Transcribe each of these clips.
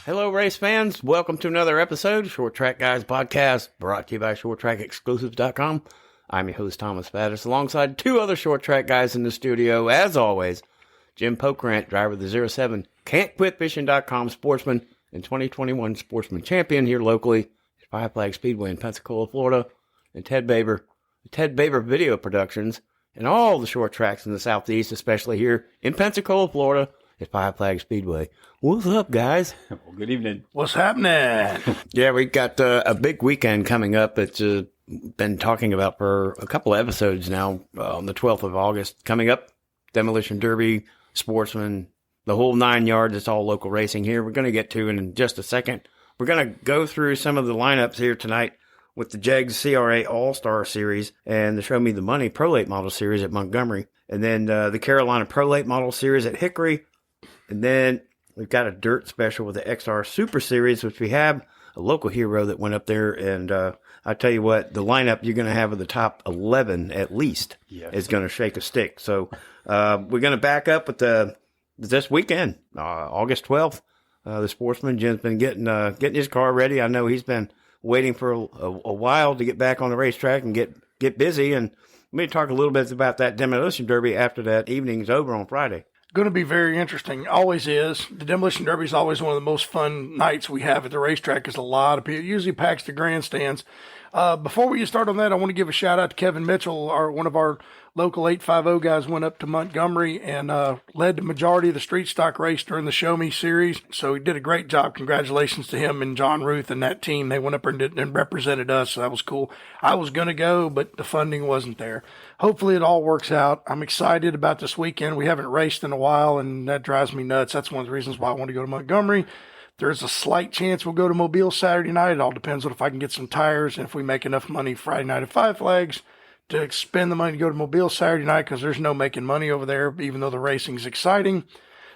Hello, race fans. Welcome to another episode of Short Track Guys Podcast, brought to you by ShortTrackExclusives.com. I'm your host, Thomas Faddis, alongside two other short track guys in the studio, as always. Jim Pokrant, driver of the 07 Can'tQuitFishing.com sportsman and 2021 sportsman champion here locally at Five Flag Speedway in Pensacola, Florida, and Ted Baber Video Productions, and all the short tracks in the Southeast, especially here in Pensacola, Florida, at Five Flag Speedway. What's up, guys? Well, good evening. What's happening? Yeah, we got a big weekend coming up. It's been talking about for a couple of episodes now. On the 12th of August coming up, Demolition Derby, Sportsman, the whole 9 yards. It's all local racing here. We're going to get to it in just a second. We're going to go through some of the lineups here tonight with the JEGS CRA All-Star Series and the Show Me the Money Pro Late Model Series at Montgomery, and then the Carolina Pro Late Model Series at Hickory. And then we've got a dirt special with the XR Super Series, which we have a local hero that went up there. And I tell you what, the lineup you're going to have of the top 11 at least is going to shake a stick. So we're going to back up with this weekend, August 12th. The Sportsman, Jim's been getting his car ready. I know he's been waiting for a while to get back on the racetrack and get busy. And we're going to talk a little bit about that Demolition Derby after that evening's over on Friday. Going to be very interesting. Always is. The Demolition Derby is always one of the most fun nights we have at the racetrack because a lot of people usually packs the grandstands. Before we get started on that, I want to give a shout out to Kevin Mitchell, one of our local 850 guys. Went up to Montgomery and led the majority of the street stock race during the Show Me series. So he did a great job. Congratulations to him and John Ruth and that team. They went up and represented us. So that was cool. I was going to go, but the funding wasn't there. Hopefully it all works out. I'm excited about this weekend. We haven't raced in a while, and that drives me nuts. That's one of the reasons why I want to go to Montgomery. There's a slight chance we'll go to Mobile Saturday night. It all depends on if I can get some tires and if we make enough money Friday night at Five Flags to spend the money to go to Mobile Saturday night, because there's no making money over there, even though the racing's exciting.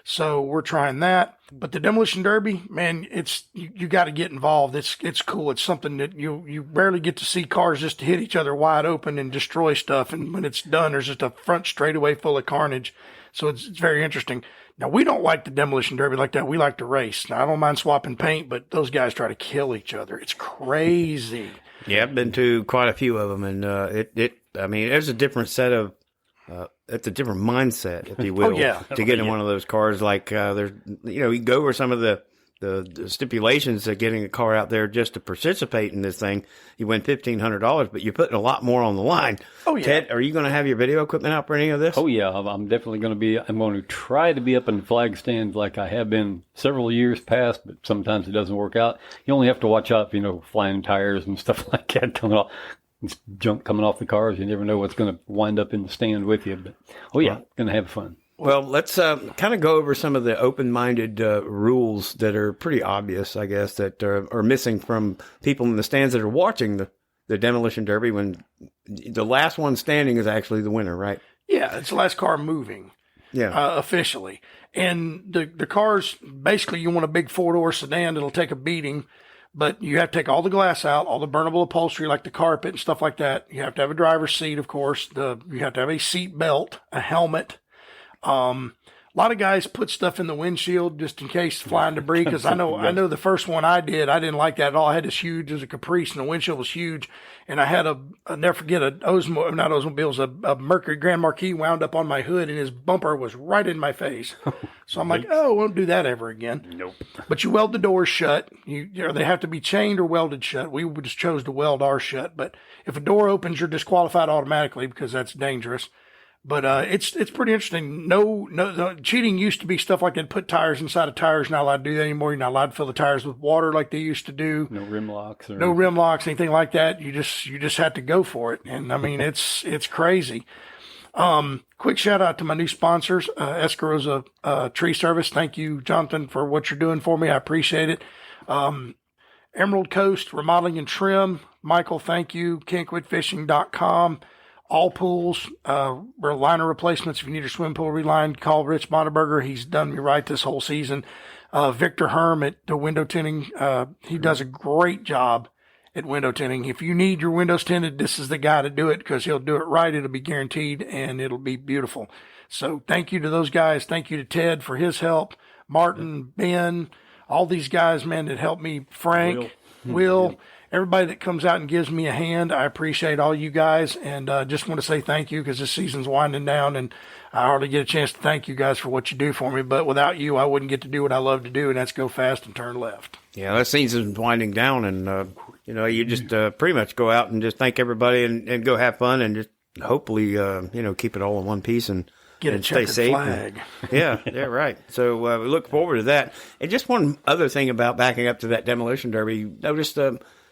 So we're trying that. But the Demolition Derby, man, you got to get involved. It's cool. It's something that you rarely get to see cars just hit each other wide open and destroy stuff. And when it's done, there's just a front straightaway full of carnage. So it's very interesting. Now, we don't like the Demolition Derby like that. We like to race. Now, I don't mind swapping paint, but those guys try to kill each other. It's crazy. Yeah, I've been to quite a few of them, and I mean, there's a different set of, it's a different mindset, if you will, to get in one of those cars. Like, there's, you go over some of the stipulations of getting a car out there just to participate in this thing. You win $1,500, but you're putting a lot more on the line. Oh, yeah. Ted, are you going to have your video equipment out for any of this? Oh, yeah. I'm definitely going to try to be up in the flag stands like I have been several years past, but sometimes it doesn't work out. You only have to watch out for, flying tires and stuff like that coming off. It's junk coming off the cars. You never know what's going to wind up in the stand with you. But, going to have fun. Well, let's kind of go over some of the open-minded rules that are pretty obvious, I guess, that are missing from people in the stands that are watching the Demolition Derby, when the last one standing is actually the winner, right? Yeah, it's the last car moving. Yeah, officially. And the cars, basically, you want a big four-door sedan that'll take a beating, but you have to take all the glass out, all the burnable upholstery like the carpet and stuff like that. You have to have a driver's seat, of course. You have to have a seat belt, a helmet. A lot of guys put stuff in the windshield just in case flying debris. Cause I know the first one I didn't like that at all. I had this huge, it was a Caprice, and the windshield was huge. And I had I'll never forget a Mercury Grand Marquis wound up on my hood, and his bumper was right in my face. So I'm like, I won't do that ever again. Nope. But you weld the doors shut. They have to be chained or welded shut. We just chose to weld ours shut. But if a door opens, you're disqualified automatically because that's dangerous. But it's pretty interesting. No, cheating used to be stuff like that. Put tires inside of tires. Not allowed to do that anymore. You're not allowed to fill the tires with water like they used to do. No rim locks. No rim locks, anything like that. You just had to go for it. And I mean, it's crazy. Quick shout out to my new sponsors, Escarosa Tree Service. Thank you, Jonathan, for what you're doing for me. I appreciate it. Emerald Coast Remodeling and Trim. Michael, thank you. Can'tQuitFishing.com. All pools, liner replacements. If you need a swim pool relined, call Rich Monteberger. He's done me right this whole season. Victor Herm at the window tinting. He does a great job at window tinting. If you need your windows tinted, this is the guy to do it because he'll do it right. It'll be guaranteed and it'll be beautiful. So thank you to those guys. Thank you to Ted for his help. Martin, Ben, all these guys, man, that helped me, Frank, Will, everybody that comes out and gives me a hand. I appreciate all you guys, and just want to say thank you because this season's winding down, and I hardly get a chance to thank you guys for what you do for me. But without you, I wouldn't get to do what I love to do, and that's go fast and turn left. Yeah, that season's winding down, and you just pretty much go out and just thank everybody and go have fun and just hopefully keep it all in one piece and Get a and stay checkered safe. flag. Yeah, right. So we look forward to that. And just one other thing about backing up to that demolition derby, notice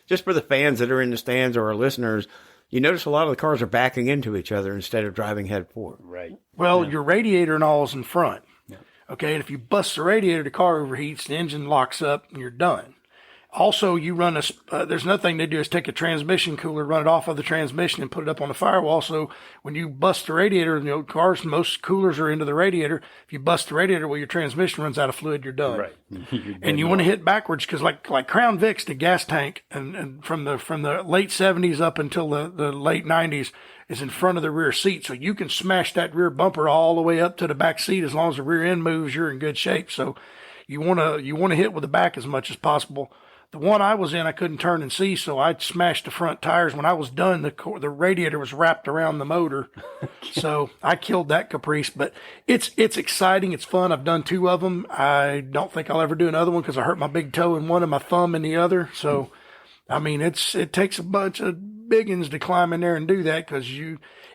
just for the fans that are in the stands or our listeners, you notice a lot of the cars are backing into each other instead of driving head forward. Right. Well, your radiator and all is in front. Yeah. Okay, and if you bust the radiator, the car overheats, the engine locks up, and you're done. Also, you run there's another thing they do is take a transmission cooler, run it off of the transmission, and put it up on the firewall. So when you bust the radiator, cars, most coolers are into the radiator. If you bust the radiator, well, your transmission runs out of fluid, you're done. Right. And you want to hit backwards because, like Crown Vic's, the gas tank, and from the late 70s up until the late 90s, is in front of the rear seat. So you can smash that rear bumper all the way up to the back seat. As long as the rear end moves, you're in good shape. So you want to hit with the back as much as possible. The one I was in, I couldn't turn and see, so I smashed the front tires. When I was done, the radiator was wrapped around the motor, so I killed that caprice. But it's exciting, it's fun. I've done 2 of them. I don't think I'll ever do another one because I hurt my big toe in one and my thumb in the other. So, I mean, it takes a bunch of big uns to climb in there and do that because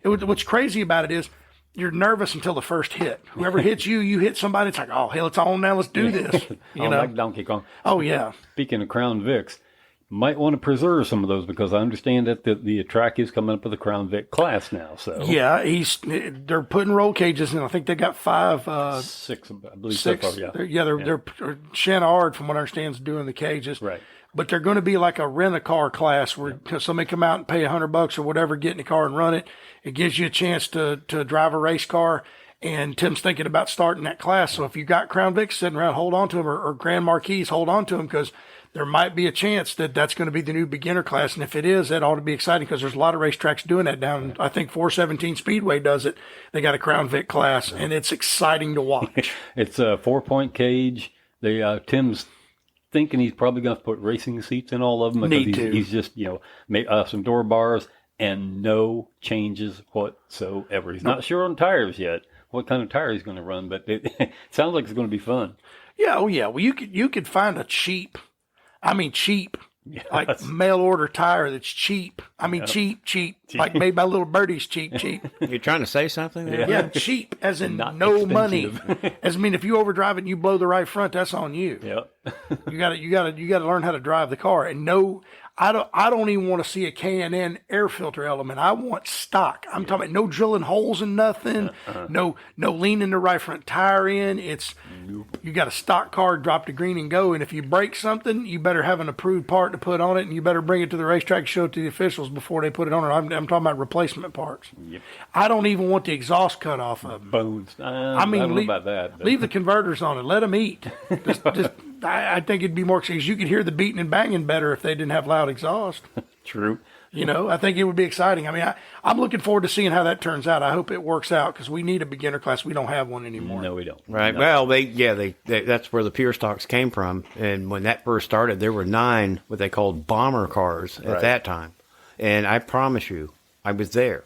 what's crazy about it is, you're nervous until the first hit. Whoever hits you, you hit somebody. It's like, oh, hell, it's on now. Let's do this. Like Donkey Kong. Oh, yeah. Speaking of Crown Vics, might want to preserve some of those because I understand that the track is coming up with the Crown Vic class now. So yeah, they're putting roll cages in. I think they got 5, 6, I believe. 6. So far, They're Shanna Ard, from what I understand, is doing the cages. Right. But they're going to be like a rent-a-car class where somebody come out and pay $100 or whatever, get in the car and run it. It gives you a chance to drive a race car. And Tim's thinking about starting that class. So if you got Crown Vics sitting around, hold on to them, or Grand Marquis, hold on to them, because there might be a chance that that's going to be the new beginner class. And if it is, that ought to be exciting because there's a lot of racetracks doing that down. I think 417 Speedway does it. They got a Crown Vic class, and it's exciting to watch. It's a 4-point cage. Tim's thinking he's probably going to put racing seats in all of them because he's just, some door bars and no changes whatsoever. He's not sure on tires yet, what kind of tire he's going to run, but it sounds like it's going to be fun. Yeah, oh yeah. Well, you could find a cheap, like mail order tire that's cheap. I mean, cheap, like made by little birdies, cheap. You're trying to say something there? Yeah, cheap, as in Not no expensive. money. If you overdrive it and you blow the right front, that's on you. Yep. You got to learn how to drive the car. And I don't even want to see a K&N air filter element. I want stock. I'm talking about no drilling holes in nothing, no leaning the right front tire in. You got a stock car, drop the green and go. And if you break something, you better have an approved part to put on it, and you better bring it to the racetrack, show it to the officials before they put it on. I'm talking about replacement parts. Yep. I don't even want the exhaust cut off of them. Bones. I don't know about that. But. Leave the converters on it. Let them eat. I think it'd be more because you could hear the beating and banging better if they didn't have loud exhaust. True. I think it would be exciting. I mean, I'm looking forward to seeing how that turns out. I hope it works out because we need a beginner class. We don't have one anymore. No, we don't. Right. No. Well, they that's where the pure stocks came from. And when that first started, there were 9 what they called bomber cars at that time. And I promise you, I was there.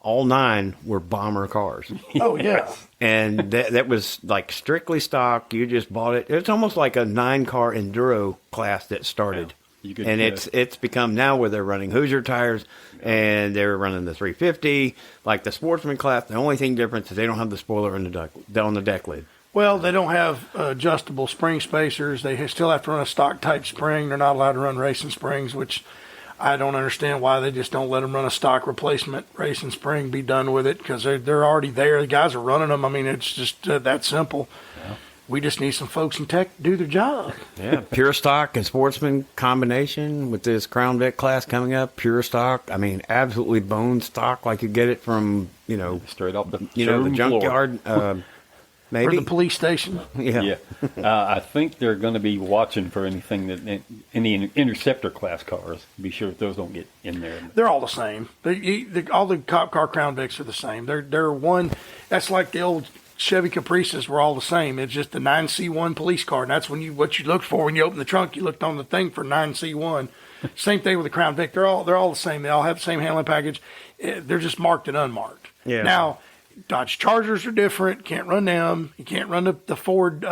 All 9 were bomber cars. Oh, yeah. And that was like strictly stock. You just bought it. It's almost like a 9-car enduro class that started. Yeah. And it's become now where they're running Hoosier tires, and they're running the 350. Like the sportsman class, the only thing different is they don't have the spoiler on the deck lid. Well, they don't have adjustable spring spacers. They still have to run a stock type spring. They're not allowed to run racing springs, which I don't understand why they just don't let them run a stock replacement racing spring, be done with it, because they're already there. The guys are running them. I mean, it's just that simple. Yeah. We just need some folks in tech to do their job. Yeah, pure stock and sportsman combination with this Crown Vic class coming up. Pure stock. I mean, absolutely bone stock like you get it from, straight off the the junkyard. Maybe. Or the police station. Yeah. I think they're going to be watching for anything any interceptor class cars. Be sure that those don't get in there. They're all the same. All the cop car Crown Vics are the same. They're one. That's like the old Chevy Caprices were all the same. It's just the 9C1 police car, and that's what you looked for when you opened the trunk. You looked on the thing for 9C1. Same thing with the Crown Vic. They're all the same. They all have the same handling package. They're just marked and unmarked. Yeah. Now, Dodge Chargers are different. Can't run them. You can't run the Ford,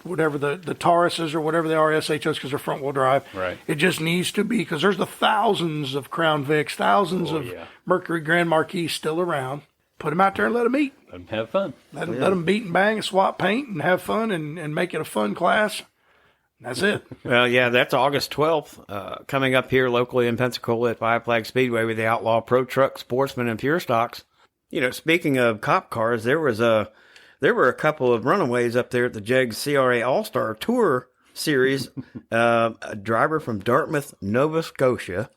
whatever the Tauruses or whatever they are, SHOs, because they're front wheel drive. Right. It just needs to be, because there's the thousands of Crown Vics, thousands of Mercury Grand Marquis still around. Put them out there and let them eat. Let them have fun. Let them beat and bang and swap paint and have fun and make it a fun class. That's it. Well, yeah, that's August 12th, coming up here locally in Pensacola at Five Flag Speedway with the Outlaw Pro Truck, Sportsman, and Pure Stocks. You know, speaking of cop cars, there were a couple of runaways up there at the Jegs CRA All-Star Tour Series. A driver from Dartmouth, Nova Scotia,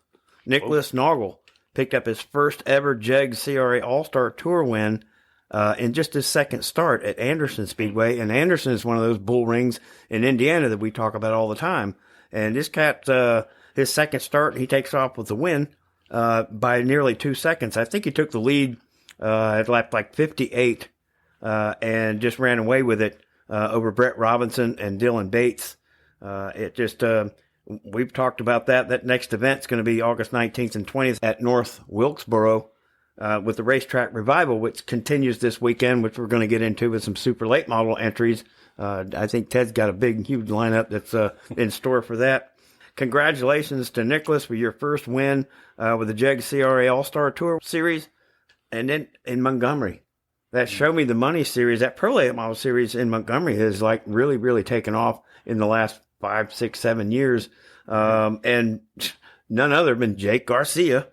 Nicholas Noggle, picked up his first ever Jegs CRA All-Star Tour win in just his second start at Anderson Speedway. And Anderson is one of those bull rings in Indiana that we talk about all the time. And this cat, his second start, he takes off with the win by nearly 2 seconds. I think he took the lead at lap like 58 and just ran away with it over Brett Robinson and Dylan Bates. We've talked about that. That next event's going to be August 19th and 20th at North Wilkesboro with the Racetrack Revival, which continues this weekend, which we're going to get into with some super late model entries. I think Ted's got a big, huge lineup that's in store for that. Congratulations to Nicholas for your first win with the Jeg CRA All-Star Tour Series. And then in Montgomery, that Show Me the Money series, that Pro Late Model series in Montgomery has like really, really taken off in the last 5, 6, 7 years. And none other than Jake Garcia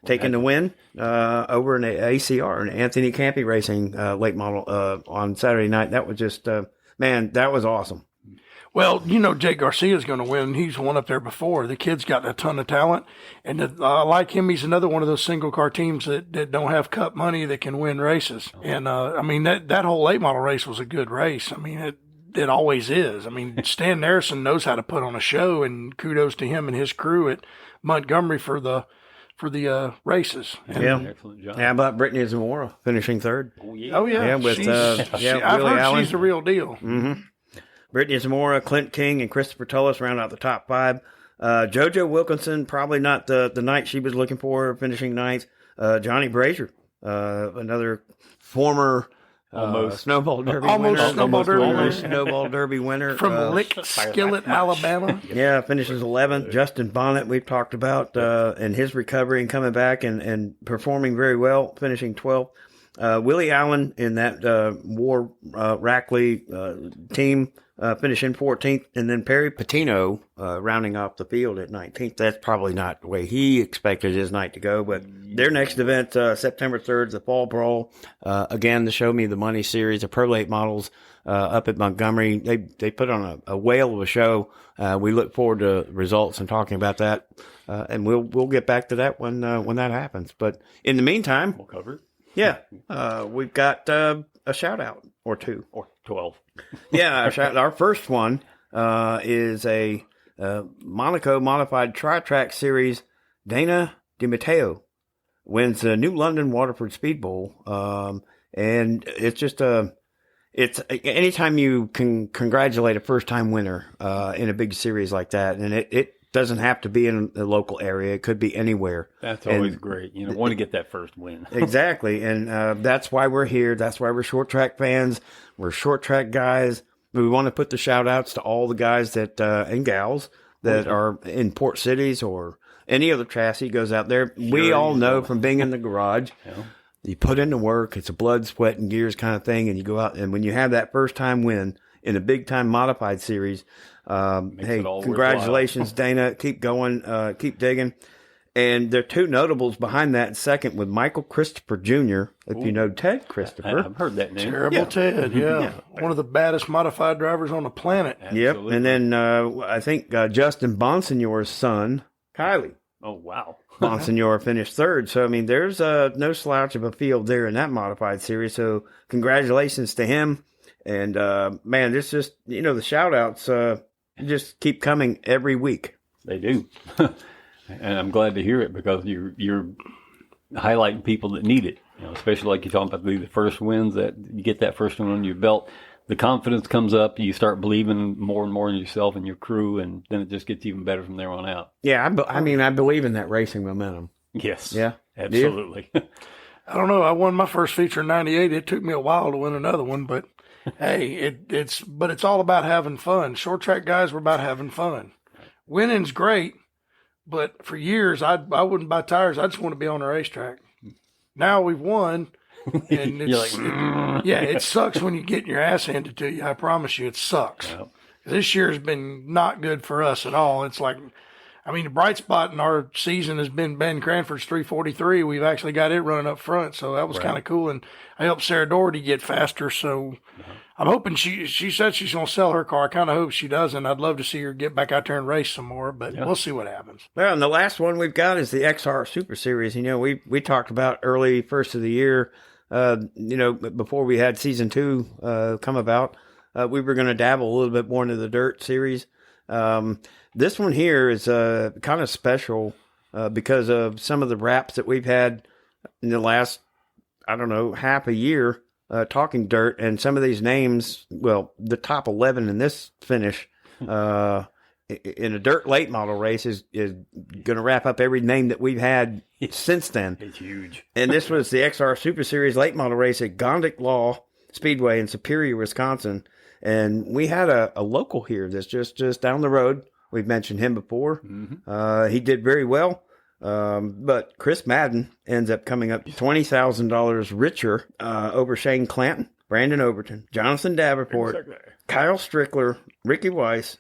taking the win over an ACR, an Anthony Campy Racing late model on Saturday night. That was just, man, that was awesome. Well, you know, Jake Garcia's going to win. He's won up there before. The kid's got a ton of talent. And like him, he's another one of those single car teams that don't have cup money that can win races. And, I mean, that whole late model race was a good race. I mean, it always is. I mean, Stan Narrison knows how to put on a show, and kudos to him and his crew at Montgomery for the races. And, Excellent job. How about Brittany Zamora finishing third? Oh, yeah. Yeah, with, I've Willie heard Allen. she's the real deal. Mm-hmm. Brittany Zamora, Clint King, and Christopher Tullis round out the top five. JoJo Wilkinson, probably not the night she was looking for, finishing ninth. Johnny Brazier, another former Snowball Derby winner. Snowball Derby winner. From Lick Skillet, Alabama. Yeah, finishes 11th. Justin Bonnet, we've talked about, and his recovery and coming back and performing very well, finishing 12th. Willie Allen in that War Rackley team finishing 14th, and then Perry Patino rounding off the field at 19th. That's probably not the way he expected his night to go, but their next event, September 3rd, the Fall Brawl. Again, the Show Me the Money series of Pro Late models up at Montgomery. They put on a whale of a show. We look forward to results and talking about that, and we'll get back to that when that happens. But in the meantime, We'll cover it. yeah, we've got a shout out or two. Or 12. Yeah, our first one is a Monaco Modified Tri-Track Series. Dana DiMatteo wins the New London Waterford Speed Bowl. And it's just it's anytime you can congratulate a first-time winner in a big series like that, and it doesn't have to be in the local area. It could be anywhere. That's always great. You know, want to get that first win. Exactly. And that's why we're here. That's why we're short track fans. We're short track guys. We want to put the shout outs to all the guys that and gals that are in port cities or any other chassis goes out there. We all know from being in the garage, you put in the work. It's a blood, sweat, and gears kind of thing. And you go out, and when you have that first time win in a big time modified series, hey, congratulations, Dana. Keep going. Keep digging. And there are two notables behind that second with Michael Christopher Jr., if you know Ted Christopher. I've heard that name. Terrible Ted, yeah. One of the baddest modified drivers on the planet. Absolutely. Yep. And then I think Justin Bonsignor's son, Kylie. Oh, wow. Bonsignor finished third. So, I mean, there's no slouch of a field there in that modified series. So, congratulations to him. And, man, this just, you know, the shout outs just keep coming every week. They do. And I'm glad to hear it because you're highlighting people that need it. Especially like you're talking about the first wins, that you get that first one on your belt. The confidence comes up. You start believing more and more in yourself and your crew, and then it just gets even better from there on out. Yeah, I mean, I believe in that racing momentum. Yes. Yeah. Absolutely. I don't know. I won my first feature in '98. It took me a while to win another one, but hey, it's all about having fun. Short track guys were about having fun. Winning's great, but for years I wouldn't buy tires. I just want to be on the racetrack. Now we've won, and it sucks when you get your ass handed to you. I promise you, it sucks. Yep. This year has been not good for us at all. It's like, I mean, the bright spot in our season has been Ben Cranford's 343. We've actually got it running up front, so that was kind of cool. And I helped Sarah Doherty get faster, so I'm hoping she said she's going to sell her car. I kind of hope she doesn't. I'd love to see her get back out there and race some more, but we'll see what happens. Well, and the last one we've got is the XR Super Series. We talked about early first of the year, before we had season 2 come about, we were going to dabble a little bit more into the dirt series. This one here is kind of special because of some of the wraps that we've had in the last, half a year talking dirt, and some of these names, well, the top 11 in this finish in a dirt late model race is going to wrap up every name that we've had since then. It's huge. And this was the XR Super Series late model race at Gondik Law Speedway in Superior, Wisconsin. And we had a local here that's just down the road. We've mentioned him before. Mm-hmm. He did very well. But Chris Madden ends up coming up $20,000 richer over Shane Clanton, Brandon Overton, Jonathan Davenport, Kyle Strickler, Ricky Weiss,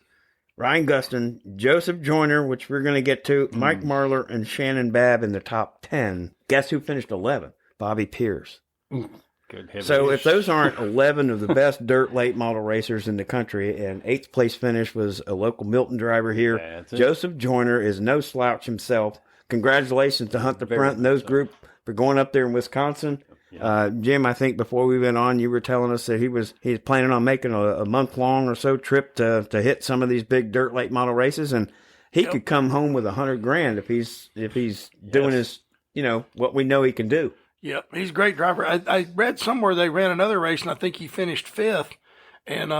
Ryan Gustin, Joseph Joyner, which we're going to get to, Mike Marlar, and Shannon Babb in the top 10. Guess who finished 11? Bobby Pierce. Good heavens. So if those aren't 11 of the best dirt late model racers in the country, and 8th place finish was a local Milton driver here, Joseph Joyner is no slouch himself. Congratulations to Hunt the Front and those group for going up there in Wisconsin. Yeah. Jim, I think before we went on, you were telling us that he's planning on making a month-long or so trip to hit some of these big dirt late model races, and he could come home with $100,000 if he's doing his, what we know he can do. Yep, he's a great driver. I read somewhere they ran another race, and I think he finished 5th. And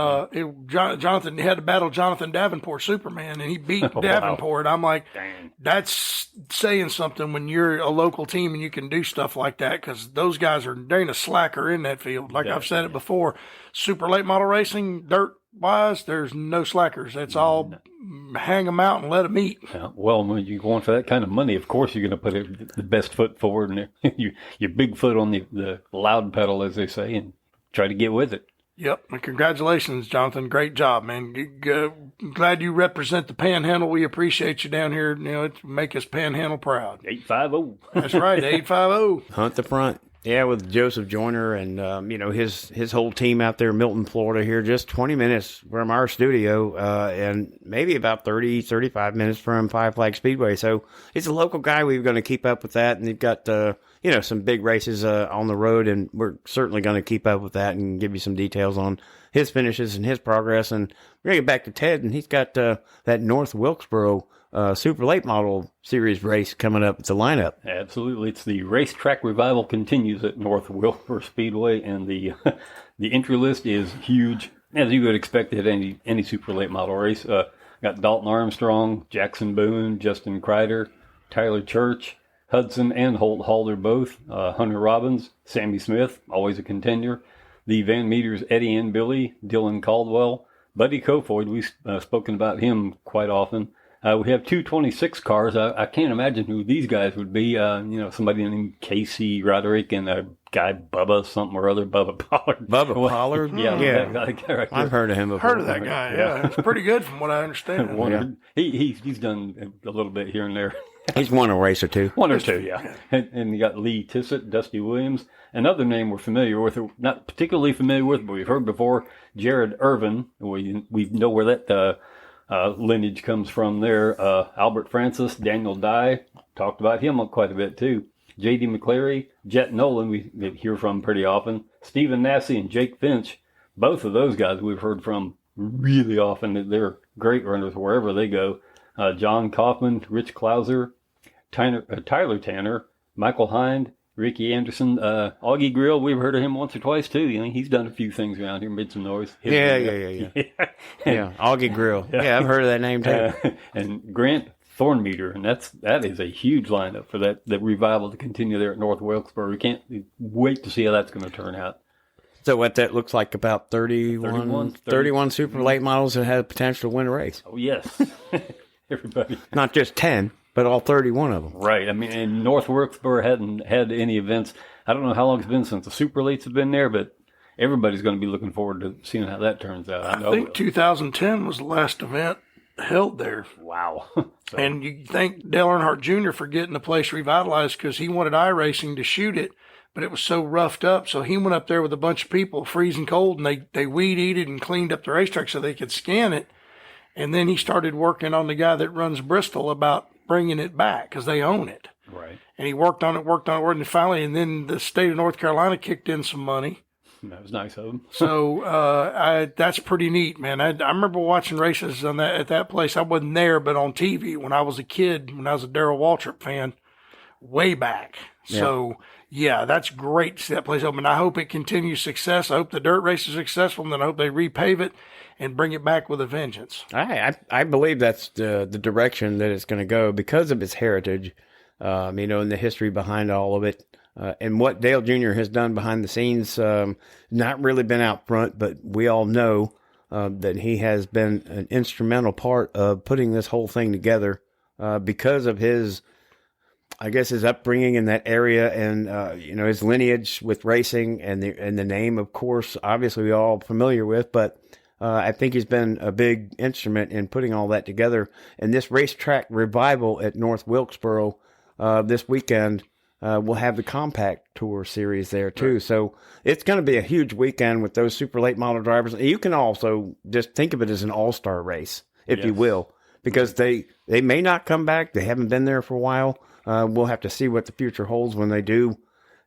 Jonathan had to battle Jonathan Davenport, Superman, and he beat Davenport. Wow. I'm like, dang. That's saying something when you're a local team and you can do stuff like that, because those guys there ain't a slacker in that field. Like I've said it before, super late model racing, dirt-wise, there's no slackers. It's all hang them out and let them eat. Yeah, well, when you're going for that kind of money, of course you're going to put the best foot forward and your big foot on the loud pedal, as they say, and try to get with it. Yep. And congratulations, Jonathan. Great job, man. Glad you represent the Panhandle. We appreciate you down here, to make us Panhandle proud. 850. That's right, 850. Hunt the Front. Yeah, with Joseph Joyner and, his whole team out there in Milton, Florida here, just 20 minutes from our studio and maybe about 30, 35 minutes from Five Flag Speedway. So he's a local guy. We're going to keep up with that. And they've got, some big races on the road, and we're certainly going to keep up with that and give you some details on his finishes and his progress. And we're going to get back to Ted, and he's got that North Wilkesboro Super Late Model Series race coming up. It's a lineup. Absolutely. It's the racetrack revival continues at North Wilkesboro Speedway, and the entry list is huge, as you would expect at any Super Late Model race. Got Dalton Armstrong, Jackson Boone, Justin Kreider, Tyler Church, Hudson and Holt Halder both, Hunter Robbins, Sammy Smith, always a contender, the Van Meters Eddie and Billy, Dylan Caldwell, Buddy Kofoid, we've spoken about him quite often. We have 226 cars. I can't imagine who these guys would be. Somebody named Casey Roderick and a guy Bubba something or other, Bubba Pollard. Bubba Pollard? Yeah. That guy right I've heard of him before. Heard of that guy, yeah. It's pretty good from what I understand. He's done a little bit here and there. He's won a race or two. One or two, yeah. And you got Lee Tissett, Dusty Williams. Another name we're familiar with, not particularly familiar with, but we've heard before, Jared Irvin. We know where that lineage comes from there. Albert Francis, Daniel Dye, talked about him quite a bit too. J.D. McCleary, Jet Nolan, we hear from pretty often. Stephen Nassy and Jake Finch, both of those guys we've heard from really often. They're great runners wherever they go. John Kaufman, Rich Klauser, Tyler Tanner, Michael Hind, Ricky Anderson, Augie Grill, we've heard of him once or twice too. He's done a few things around here, made some noise. Yeah. Augie Grill. Yeah, I've heard of that name too. And Grant Thornmeter, and that is a huge lineup for that revival to continue there at North Wilkesboro. We can't wait to see how that's going to turn out. So what that looks like, about 31 super late models that had potential to win a race. Oh, yes. Everybody. Not just 10, but all 31 of them. Right. I mean, and North Wilkesboro hadn't had any events. I don't know how long it's been since the super lates have been there, but everybody's going to be looking forward to seeing how that turns out. I think 2010 was the last event held there. Wow. And you thank Dale Earnhardt Jr. for getting the place revitalized, because he wanted iRacing to shoot it, but it was so roughed up. So he went up there with a bunch of people, freezing cold, and they weed-eated and cleaned up the racetrack so they could scan it. And then he started working on the guy that runs Bristol about bringing it back, because they own it. Right. And he worked on it, and finally, and then the state of North Carolina kicked in some money. That was nice of him. So that's pretty neat, man. I remember watching races at that place. I wasn't there, but on TV when I was a kid, when I was a Darrell Waltrip fan, way back. Yeah. So, yeah, that's great to see that place open. I hope it continues success. I hope the dirt race is successful, and then I hope they repave it and bring it back with a vengeance. I believe that's the direction that it's going to go because of its heritage, and the history behind all of it. And what Dale Jr. has done behind the scenes, not really been out front, but we all know that he has been an instrumental part of putting this whole thing together because of his upbringing in that area and, his lineage with racing and the name, of course, obviously we're all familiar with, but I think he's been a big instrument in putting all that together. And this racetrack revival at North Wilkesboro this weekend, we'll have the Compact Tour series there too. Right. So it's going to be a huge weekend with those super late model drivers. You can also just think of it as an all-star race, if you will, because they may not come back. They haven't been there for a while. We'll have to see what the future holds when they do.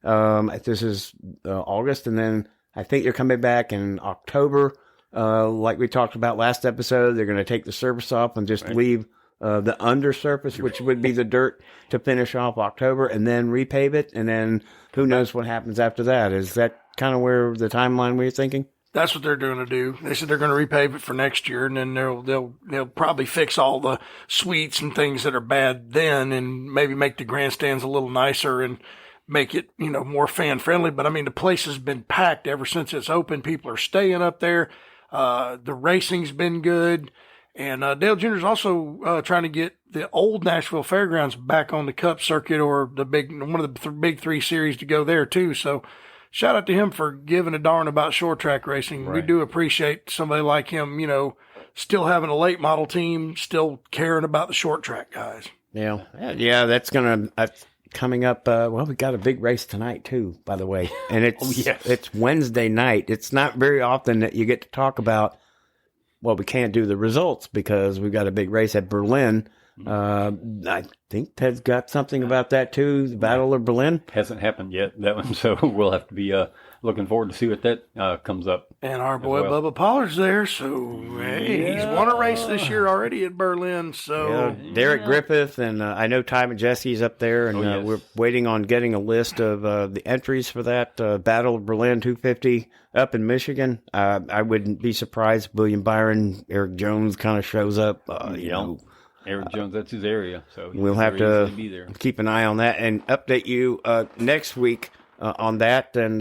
This is August, and then I think they're coming back in October. Like we talked about last episode, they're going to take the surface off and just leave the undersurface, which would be the dirt, to finish off October, and then repave it. And then who knows what happens after that? Is that kind of where the timeline we're thinking? That's what they're going to do. They said they're going to repave it for next year, and then they'll probably fix all the suites and things that are bad then, and maybe make the grandstands a little nicer and make it, more fan friendly. But I mean, the place has been packed ever since it's open. People are staying up there. The racing's been good. And Dale Jr. is also trying to get the old Nashville Fairgrounds back on the Cup circuit, or one of the big three series to go there too. So shout out to him for giving a darn about short track racing. Right. We do appreciate somebody like him, still having a late model team, still caring about the short track guys. Yeah, that's coming up. We got a big race tonight too, by the way, and it's Wednesday night. It's not very often that you get to talk about. Well, we can't do the results because we've got a big race at Berlin. I think Ted's got something about that too. The Battle of Berlin hasn't happened yet, that one, so we'll have to be looking forward to see what that comes up. And our boy Bubba Pollard's there, so he's won a race this year already at Berlin. So Derek Griffith, and I know Ty Majeski's up there, and we're waiting on getting a list of the entries for that Battle of Berlin 250 up in Michigan. I wouldn't be surprised if William Byron, Eric Jones kind of shows up. Eric Jones, that's his area, so we'll have to be there. Keep an eye on that and update you next week on that. And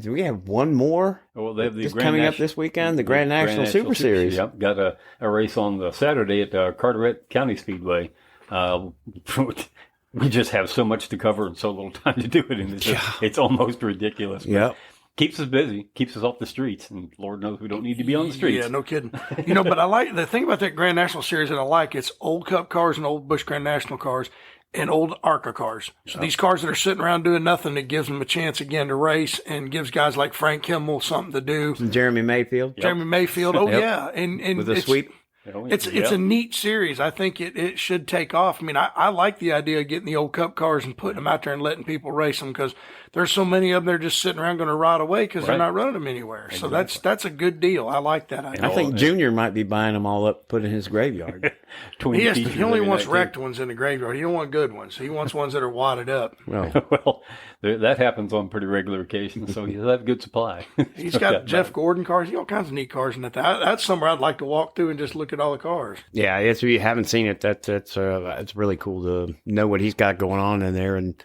do we have one more? Well, they have the coming up this weekend, the Grand National Super Series. Yep, got a race on the Saturday at Carteret County Speedway. We just have so much to cover and so little time to do it, and it's almost ridiculous. Yep. Keeps us busy, keeps us off the streets, and Lord knows we don't need to be on the streets. Yeah, no kidding. But I like the thing about that Grand National Series that I like. It's old Cup cars and old Busch Grand National cars and old ARCA cars. So these cars that are sitting around doing nothing, it gives them a chance again to race, and gives guys like Frank Kimmel something to do. And Jeremy Mayfield. Jeremy Mayfield. Oh yeah, and with a sweep. It's a neat series. I think it should take off. I mean, I like the idea of getting the old Cup cars and putting them out there and letting people race them, because there's so many of them they're just sitting around going to rot away because they're Right. not running them anywhere. So that's a good deal. I like that idea. I think Junior might be buying them all up, put in his graveyard. Twin features He only every wants night, too. wrecked ones in the graveyard. He don't want good ones. He wants ones that are wadded up. Well, Well, that happens on pretty regular occasions, so he'll have good supply. He's got Jeff Gordon cars. He got all kinds of neat cars in that. That's somewhere I'd like to walk through and just look at all the cars. yeah, if you haven't seen it, it's really cool to know what he's got going on in there. And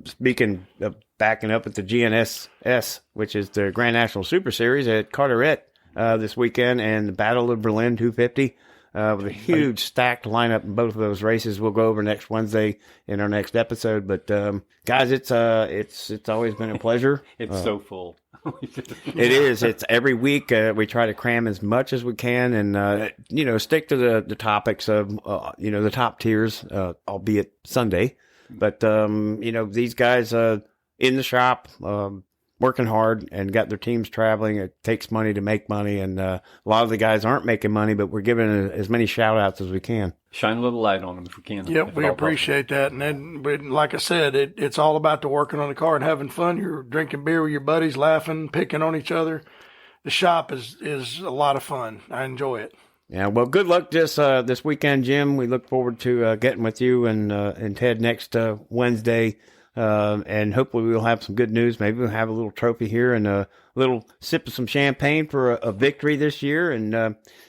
speaking of backing up at the GNSS, which is the Grand National Super Series at Carteret this weekend, and the Battle of Berlin 250. With a huge stacked lineup in both of those races. We'll go over next Wednesday in our next episode. But guys, it's always been a pleasure. It's so full. It is. It's every week we try to cram as much as we can, and stick to the topics of the top tiers, albeit Sunday. But these guys in the shop. Working hard and got their teams traveling. It takes money to make money, and a lot of the guys aren't making money, but we're giving as many shout outs as we can. Shine a little light on them if we can. Yep, we appreciate that. And then, but like I said, it's all about the working on the car and having fun. You're drinking beer with your buddies, laughing, picking on each other. The shop is a lot of fun. I enjoy it. Yeah, well, good luck this weekend, Jim. We look forward to getting with you and Ted next Wednesday. And hopefully we'll have some good news. Maybe we'll have a little trophy here and a little sip of some champagne for a victory this year. And,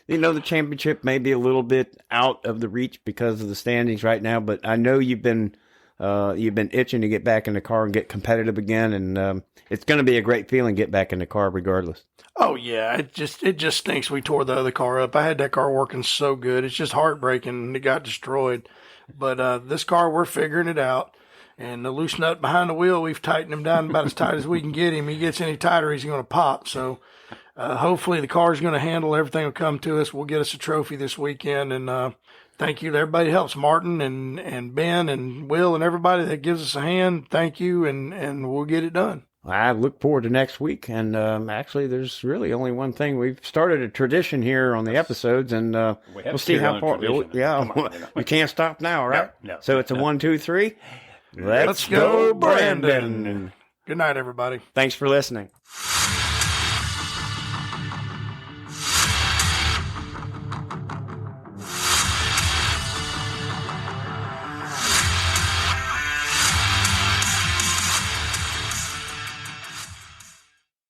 the championship may be a little bit out of the reach because of the standings right now, but I know you've been itching to get back in the car and get competitive again. And, it's going to be a great feeling to get back in the car regardless. Oh yeah. It just stinks. We tore the other car up. I had that car working so good. It's just heartbreaking. It got destroyed, but, this car, we're figuring it out. And the loose nut behind the wheel, we've tightened him down about as tight as we can get him. He gets any tighter, he's going to pop. So hopefully the car's going to handle. Everything will come to us. We'll get us a trophy this weekend. And thank you to everybody that helps. Martin and Ben and Will and everybody that gives us a hand. Thank you, and we'll get it done. I look forward to next week. And actually, there's really only one thing. We've started a tradition here on the episodes, and we'll see how far. We can't stop now, right? No. So it's a 1, 2, 3. Let's go, Brandon. Good night, everybody. Thanks for listening.